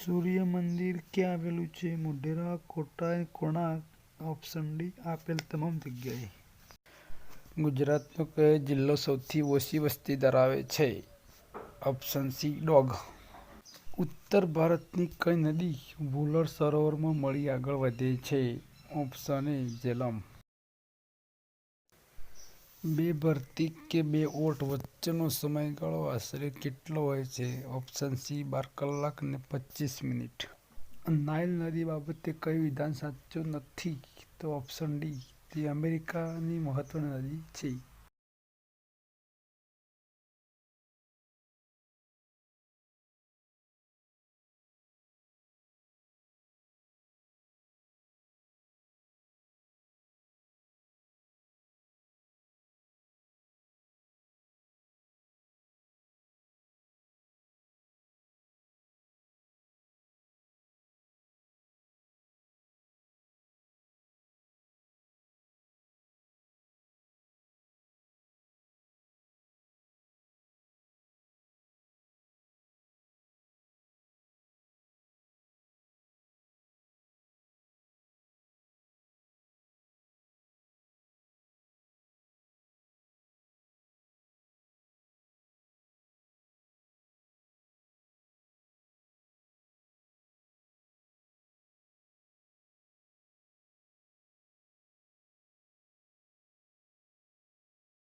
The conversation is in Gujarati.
સૂર્ય મંદિર ક્યાં આવેલું છે? મોઢેરા, કોટા, કોણાર્ક. ઓપ્શન ડી આપેલ તમામ જગ્યાએ. ગુજરાતનો કયો જિલ્લો સૌથી ઓછી વસ્તી ધરાવે છે? Option C Dang. ઉત્તર ભારતની કઈ નદી વુલર સરોવરમાં મળી આગળ વધે છે? Option A Jhelum. બે ભરતી કે બે ઓટ વચ્ચેનો સમયગાળો આશરે કેટલો હોય છે? ઓપ્શન સી 12 કલાક ને 25 મિનિટ. નાઇલ નદી બાબતે કયું વિધાન સાચું નથી? તો ઓપ્શન ડી તે અમેરિકાની મહત્વની નદી છે.